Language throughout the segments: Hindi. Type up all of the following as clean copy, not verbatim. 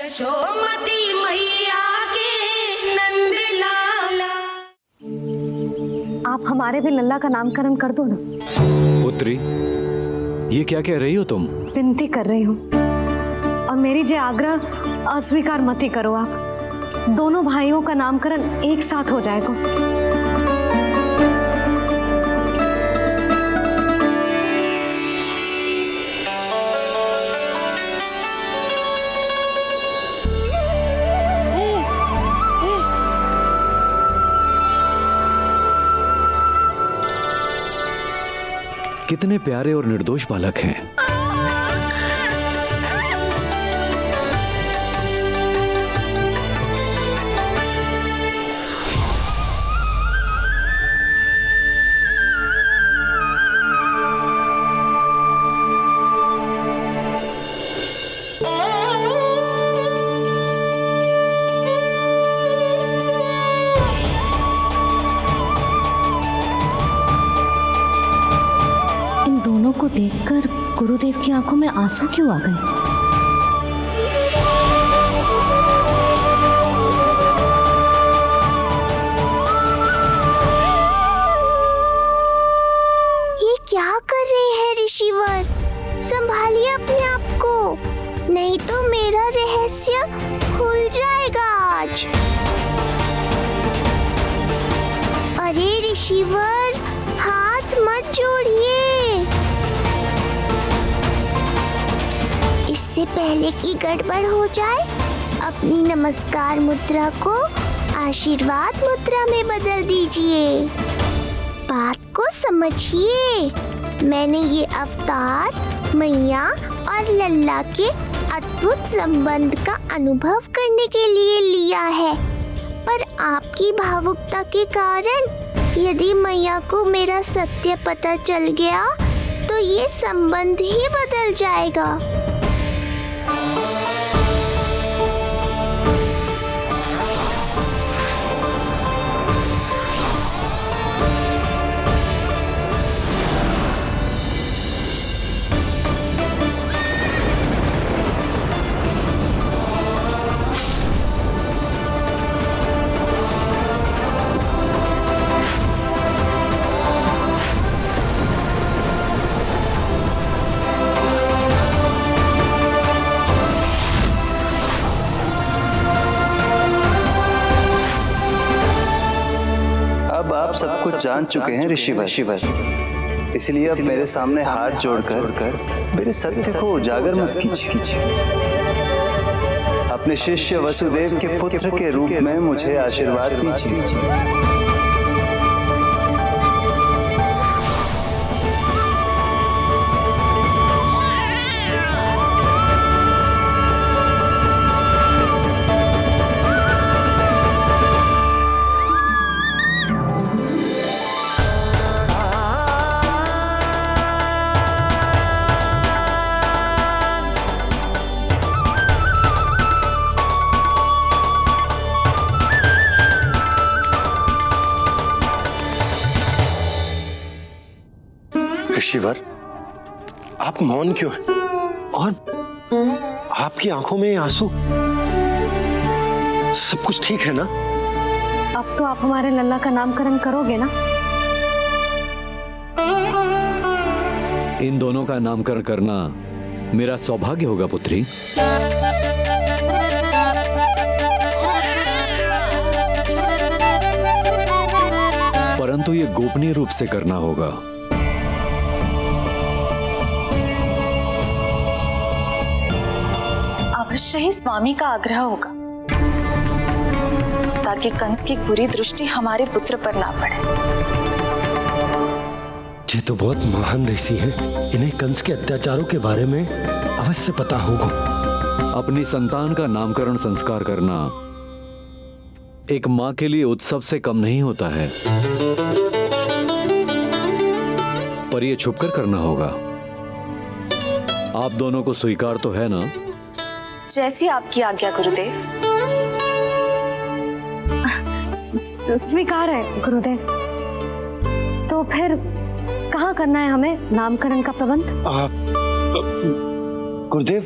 यशोमती मैया के नंद लाला। आप हमारे भी लल्ला का नामकरण कर दो ना। पुत्री, ये क्या कह रही हो तुम? विनती कर रही हूँ, और मेरी जे आग्रह अस्वीकार मत ही करो। आप दोनों भाइयों का नामकरण एक साथ हो जाएगा। कितने प्यारे और निर्दोष बालक हैं। को देखकर गुरुदेव की आंखों में आंसू क्यों आ गए? ये क्या कर रहे हैं ऋषिवर? संभालिए अपने आप को, नहीं तो मेरा रहस्य खुल जाएगा आज। अरे ऋषिवर, हाथ मत जोड़िए। इससे पहले कि गड़बड़ हो जाए, अपनी नमस्कार मुद्रा को आशीर्वाद मुद्रा में बदल दीजिए। बात को समझिए, मैंने ये अवतार मैया और लल्ला के अद्भुत संबंध का अनुभव करने के लिए लिया है, पर आपकी भावुकता के कारण यदि मैया को मेरा सत्य पता चल गया तो ये संबंध ही बदल जाएगा। आप सब कुछ जान चुके हैं ऋषिवर, इसलिए अब मेरे सामने हाथ जोड़कर मेरे सत्य को उजागर मत कीजिए। अपने शिष्य वसुदेव के पुत्र के रूप में मुझे आशीर्वाद दीजिए। ऋषिवर, आप मौन क्यों हैं? और आपकी आंखों में आंसू, सब कुछ ठीक है ना? अब तो आप हमारे लल्ला का नामकरण करोगे ना? इन दोनों का नामकरण करना मेरा सौभाग्य होगा पुत्री। परंतु ये गोपनीय रूप से करना होगा। अवश्य ही स्वामी का आग्रह होगा, ताकि कंस की बुरी दृष्टि हमारे पुत्र पर ना पड़े। ये तो बहुत महान ऋषि हैं, इन्हें कंस के अत्याचारों के बारे में अवश्य पता होगा। अपनी संतान का नामकरण संस्कार करना एक मां के लिए उत्सव से कम नहीं होता है, पर यह छुपकर करना होगा। आप दोनों को स्वीकार तो है ना? जैसी आपकी आज्ञा गुरुदेव। स्वीकार है गुरुदेव। तो फिर कहाँ करना है हमें नामकरण का प्रबंध? गुरुदेव,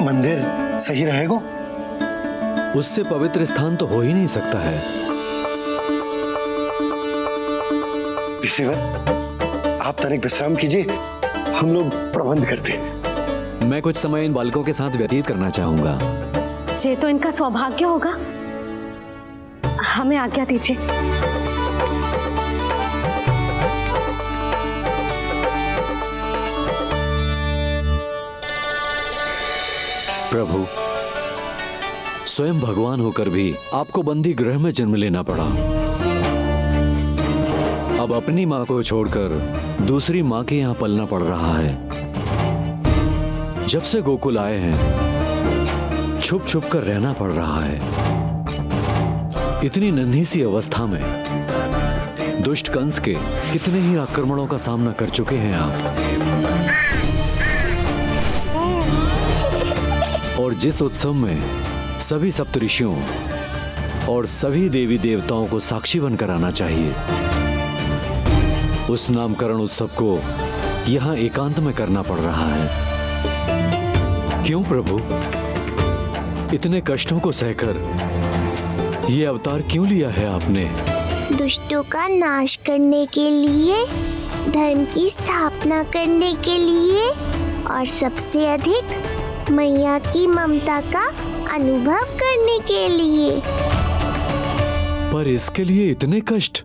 मंदिर सही रहेगा? उससे पवित्र स्थान तो हो ही नहीं सकता है। ऋषिवर, आप तनिक विश्राम कीजिए, हम लोग प्रबंध करते हैं। मैं कुछ समय इन बालकों के साथ व्यतीत करना चाहूंगा। ये तो इनका सौभाग्य होगा। हमें आज्ञा दीजिए। प्रभु, स्वयं भगवान होकर भी आपको बंदी गृह में जन्म लेना पड़ा। अब अपनी माँ को छोड़कर दूसरी माँ के यहाँ पलना पड़ रहा है। जब से गोकुल आए हैं छुप छुप कर रहना पड़ रहा है। इतनी नन्ही सी अवस्था में दुष्ट कंस के कितने ही आक्रमणों का सामना कर चुके हैं आप। और जिस उत्सव में सभी सप्तऋषियों और सभी देवी देवताओं को साक्षी बनकर आना चाहिए, उस नामकरण उत्सव को यहां एकांत में करना पड़ रहा है। क्यों प्रभु, इतने कष्टों को सहकर ये अवतार क्यों लिया है आपने? दुष्टों का नाश करने के लिए, धर्म की स्थापना करने के लिए और सबसे अधिक मैया की ममता का अनुभव करने के लिए। पर इसके लिए इतने कष्ट?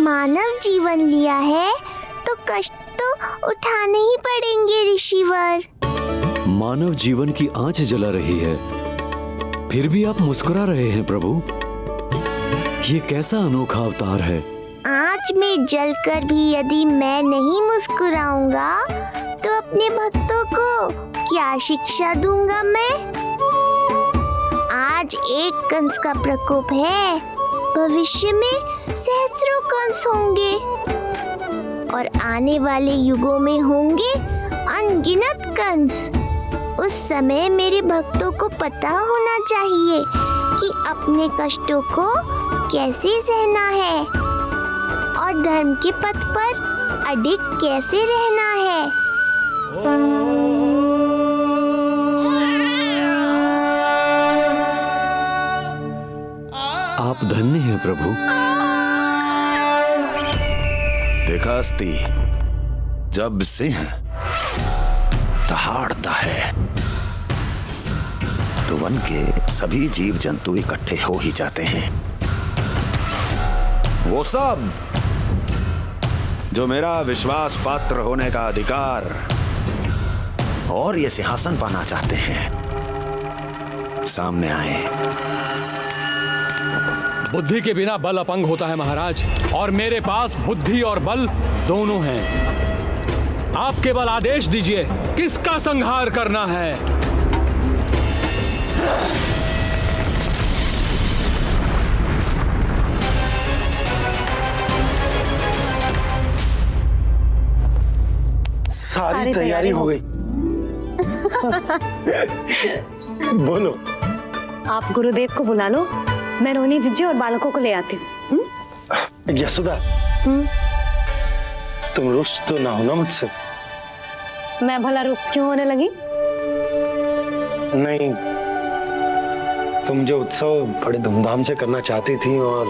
मानव जीवन लिया है तो कष्ट तो उठाने ही पड़ेंगे ऋषिवर। मानव जीवन की आंच जला रही है, फिर भी आप मुस्कुरा रहे हैं प्रभु। ये कैसा अनोखा अवतार है। आंच में जलकर भी यदि मैं नहीं मुस्कुराऊंगा तो अपने भक्तों को क्या शिक्षा दूंगा मैं? आज एक कंस का प्रकोप है, भविष्य में सहस्रों कंस होंगे और आने वाले युगों में होंगे अनगिनत कंस। उस समय मेरे भक्तों को पता होना चाहिए कि अपने कष्टों को कैसे सहना है और धर्म के पथ पर अडिग कैसे रहना है। आप धन्य हैं प्रभु। देखा अस्ति, जब सिंह दहाड़ता है तो वन के सभी जीव जंतु इकट्ठे हो ही जाते हैं। वो सब जो मेरा विश्वास पात्र होने का अधिकार और ये सिंहासन पाना चाहते हैं, सामने आए। बुद्धि के बिना बल अपंग होता है महाराज, और मेरे पास बुद्धि और बल दोनों हैं। आप केवल आदेश दीजिए किसका संहार करना है। सारी तैयारी हो गई। बोलो। आप गुरुदेव को बुला लो, मैं रोहिणी जीजी और बालकों को ले आती हूँ। यशोदा, तुम रुष्ट तो ना हो ना मुझसे? मैं भला रुष्ट क्यों होने लगी? नहीं, तुम जो उत्सव बड़े धूमधाम से करना चाहती थी और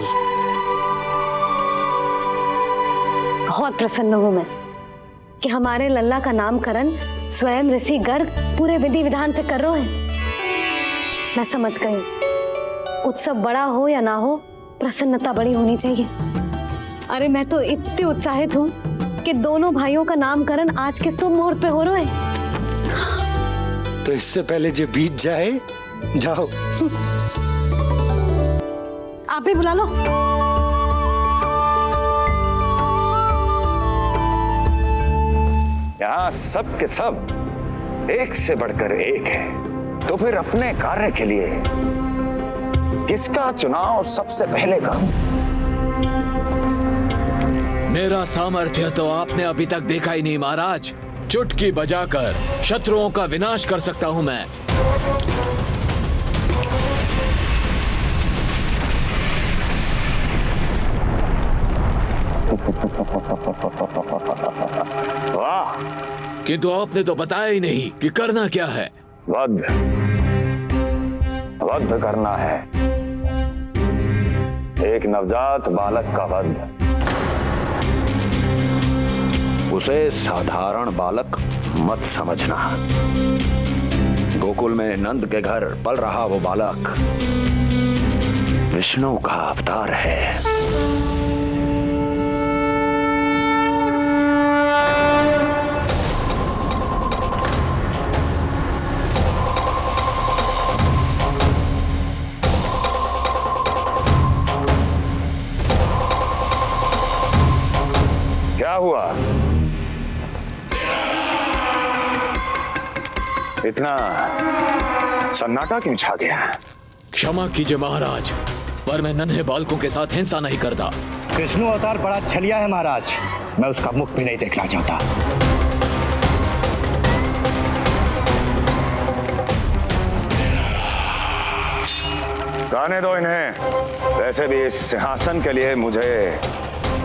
बहुत प्रसन्न हूँ मैं कि हमारे लल्ला का नामकरण स्वयं ऋषि गर्ग पूरे विधि विधान से कर रहे हैं। मैं समझ गई, उत्सव बड़ा हो या ना हो, प्रसन्नता बड़ी होनी चाहिए। अरे मैं तो इतनी उत्साहित हूँ कि दोनों भाइयों का नामकरण आज के शुभ मुहूर्त पे हो रहा है। तो इससे पहले जो बीत जाए, जाओ। आप भी बुला लो। यहाँ सब के सब एक से बढ़कर एक है, तो फिर अपने कार्य के लिए किसका चुनाव सबसे पहले करूं? मेरा सामर्थ्य तो आपने अभी तक देखा ही नहीं महाराज। चुटकी बजाकर शत्रुओं का विनाश कर सकता हूं मैं। वाह! किंतु आपने तो बताया ही नहीं कि करना क्या है। वध वध करना है, एक नवजात बालक का वध। उसे साधारण बालक मत समझना। गोकुल में नंद के घर पल रहा वो बालक विष्णु का अवतार है। क्या हुआ? इतना सन्नाटा क्यों छा गया? क्षमा कीजिए महाराज, पर मैं नन्हे बालकों के साथ हिंसा नहीं करता। विष्णु अवतार बड़ा छलिया है महाराज, मैं उसका मुख भी नहीं देखना चाहता। जाने दो इन्हें। वैसे भी इस सिंहासन के लिए मुझे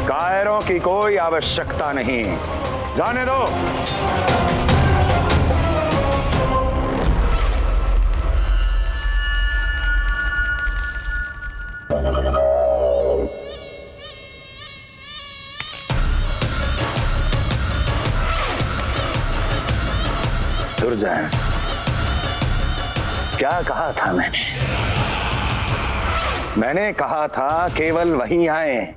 कायरों की कोई आवश्यकता नहीं। जाने दो। दुर्जन, क्या कहा था मैंने कहा था केवल वही आए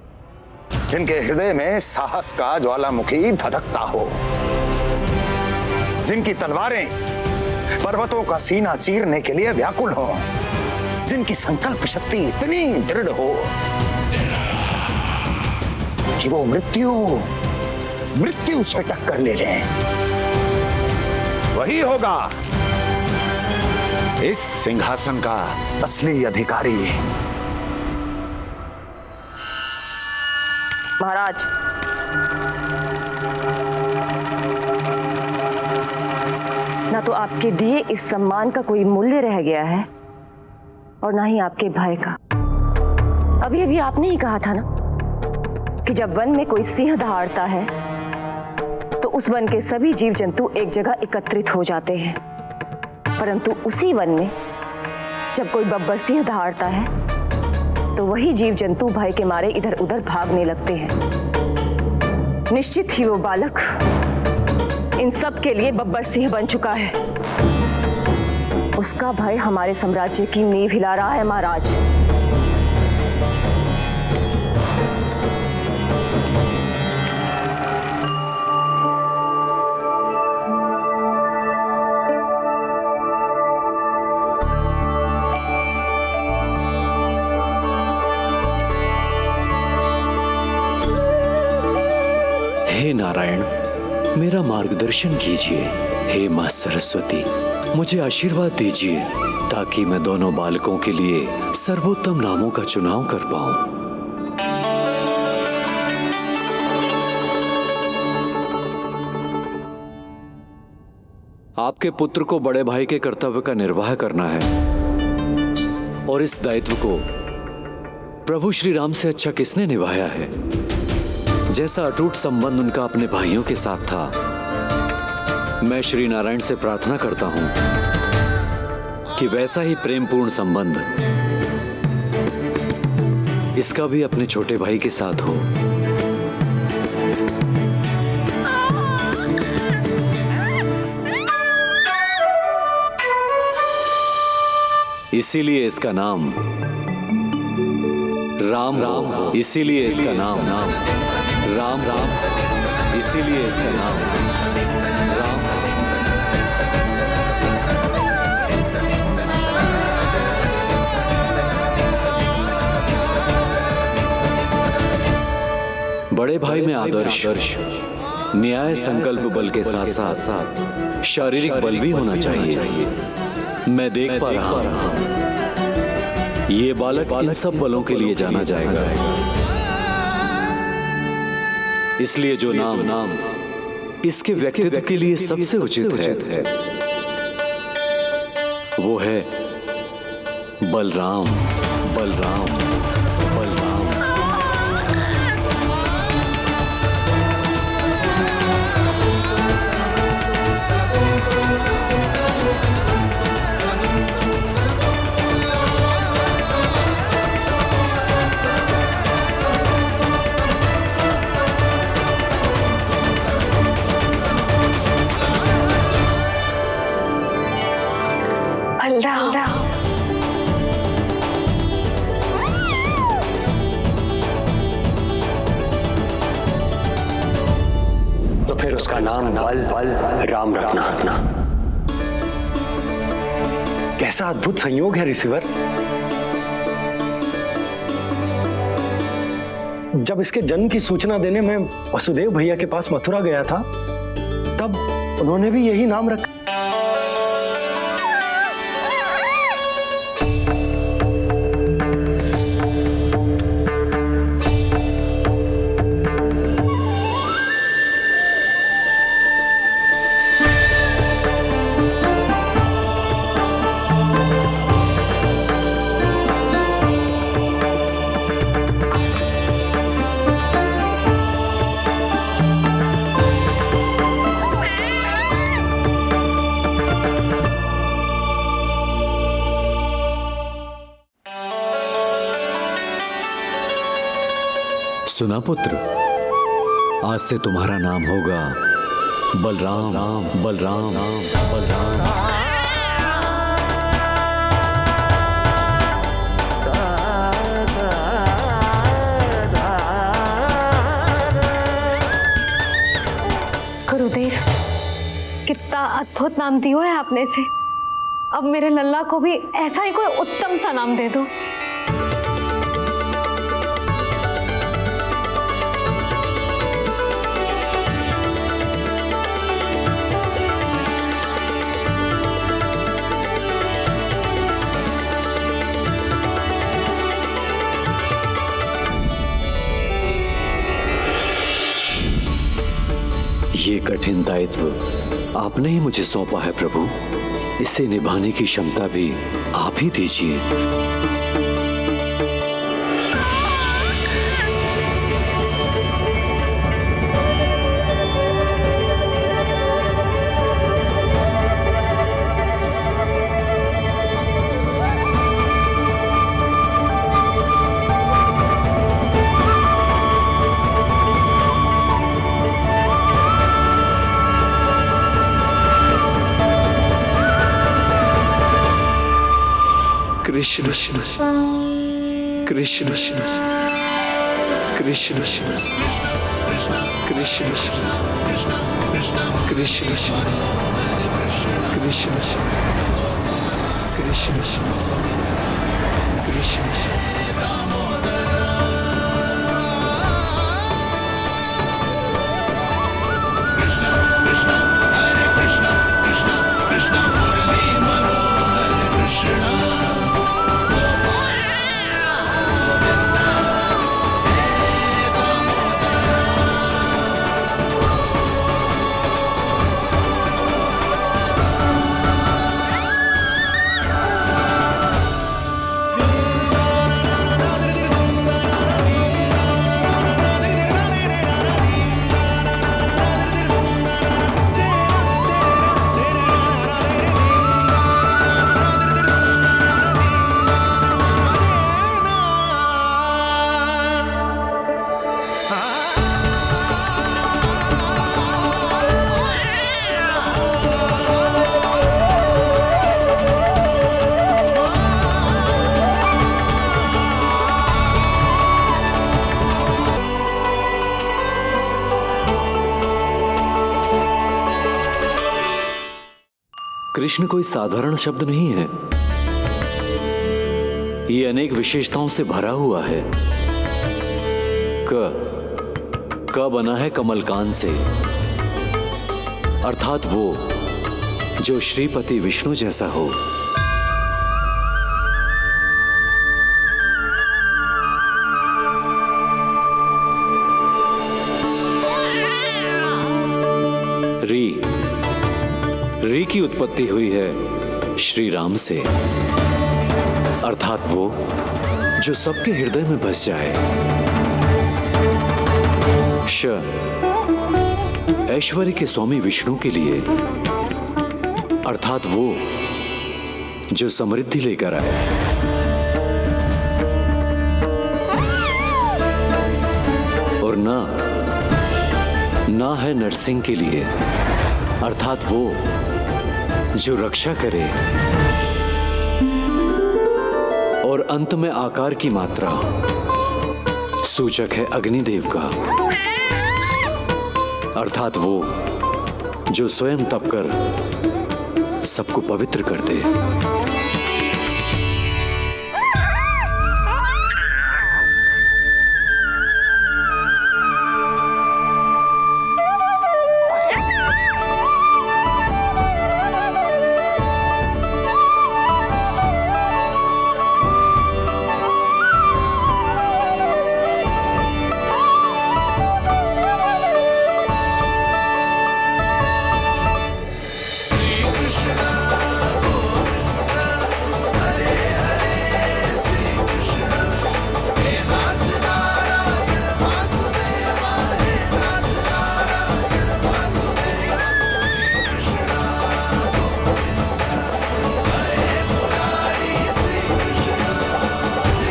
जिनके हृदय में साहस का ज्वालामुखी धधकता हो, जिनकी तलवारें पर्वतों का सीना चीरने के लिए व्याकुल हो, जिनकी संकल्प शक्ति इतनी दृढ़ हो कि वो मृत्यु से टक्कर ले जाए। वही होगा इस सिंहासन का असली अधिकारी। महाराज, ना तो आपके दिए इस सम्मान का कोई मूल्य रह गया है और ना ही आपके भय का। अभी अभी आपने ही कहा था ना कि जब वन में कोई सिंह दहाड़ता है तो उस वन के सभी जीव जंतु एक जगह एकत्रित हो जाते हैं, परंतु उसी वन में जब कोई बब्बर सिंह दहाड़ता है तो वही जीव जंतु भय के मारे इधर उधर भागने लगते हैं। निश्चित ही वो बालक इन सब के लिए बब्बर सिंह बन चुका है। उसका भय हमारे साम्राज्य की नींव हिला रहा है महाराज। हे नारायण, मेरा मार्गदर्शन कीजिए। हे मां सरस्वती, मुझे आशीर्वाद दीजिए ताकि मैं दोनों बालकों के लिए सर्वोत्तम नामों का चुनाव कर पाऊं। आपके पुत्र को बड़े भाई के कर्तव्य का निर्वाह करना है और इस दायित्व को प्रभु श्री राम से अच्छा किसने निभाया है? जैसा अटूट संबंध उनका अपने भाइयों के साथ था, मैं श्री नारायण से प्रार्थना करता हूं कि वैसा ही प्रेमपूर्ण संबंध इसका भी अपने छोटे भाई के साथ हो। इसीलिए इसका नाम राम राम, इसीलिए इसका नाम राम राम, इसीलिए इसका नाम राम। बड़े भाई में आदर्श, न्याय, संकल्प बल के साथ साथ शारीरिक बल भी होना चाहिए। मैं देख पा रहा हूं ये बालक इन सब बलों के लिए जाना जाएगा। इसलिए जो नाम इसके व्यक्तित्व के लिए सबसे उचित है वो है बलराम। बलराम, बलराम। बलराम। तो फिर उसका नाम बल राम रखना। कैसा अद्भुत संयोग है रिसीवर। जब इसके जन्म की सूचना देने में वसुदेव भैया के पास मथुरा गया था, तब उन्होंने भी यही नाम रखा। सुना पुत्र, आज से तुम्हारा नाम होगा बलराम। बलराम बलराम। गुरुदेव, कितना अद्भुत नाम दिया है आपने इसे। अब मेरे लल्ला को भी ऐसा ही कोई उत्तम सा नाम दे दो। ये कठिन दायित्व आपने ही मुझे सौंपा है प्रभु। इसे निभाने की क्षमता भी आप ही दीजिए। कृष्ण कृष्ण कृष्ण कृष्ण कृष्ण कृष्ण कृष्ण कोई साधारण शब्द नहीं है। ये अनेक विशेषताओं से भरा हुआ है। क बना है कमलकांत से, अर्थात वो जो श्रीपति विष्णु जैसा हो। री की उत्पत्ति हुई है श्री राम से, अर्थात वो जो सबके हृदय में बस जाए। ऐश्वर्य के स्वामी विष्णु के लिए, अर्थात वो जो समृद्धि लेकर आए। और ना है नरसिंह के लिए, अर्थात वो जो रक्षा करे। और अंत में आकार की मात्रा सूचक है अग्निदेव का, अर्थात वो जो स्वयं तप कर सबको पवित्र कर दे।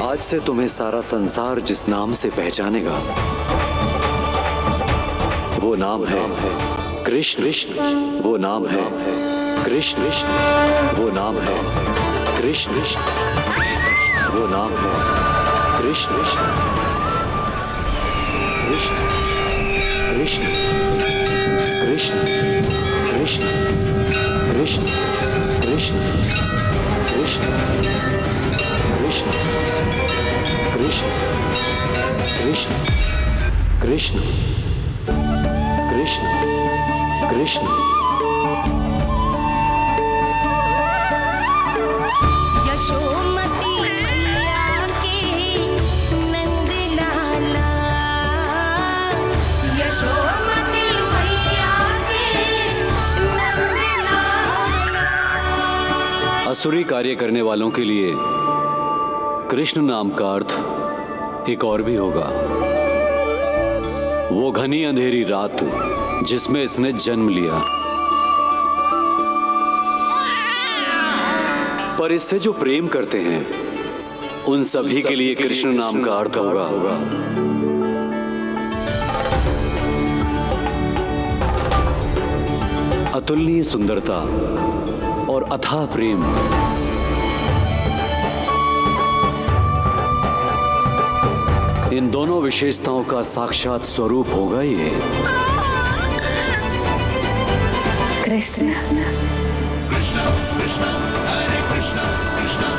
आज से तुम्हें सारा संसार जिस नाम से पहचानेगा वो नाम है कृष्ण। वो नाम है कृष्ण। वो नाम है कृष्ण। वो नाम है कृष्ण। कृष्ण कृष्ण कृष्ण कृष्ण कृष्ण कृष्ण कृष्ण कृष्ण कृष्ण कृष्ण कृष्ण कृष्ण कृष्ण। यशोमती मैया के नंद लाला, यशोमती मैया के नंद लाला। असुरी कार्य करने वालों के लिए कृष्ण नाम का अर्थ एक और भी होगा। वो घनी अंधेरी रात जिसमें इसने जन्म लिया, पर इससे जो प्रेम करते हैं उन सभी के लिए कृष्ण नाम का अर्थ होगा अतुलनीय सुंदरता और अथाह प्रेम। इन दोनों विशेषताओं का साक्षात स्वरूप होगा ये कृष्ण। कृष्ण कृष्ण हरे कृष्ण कृष्ण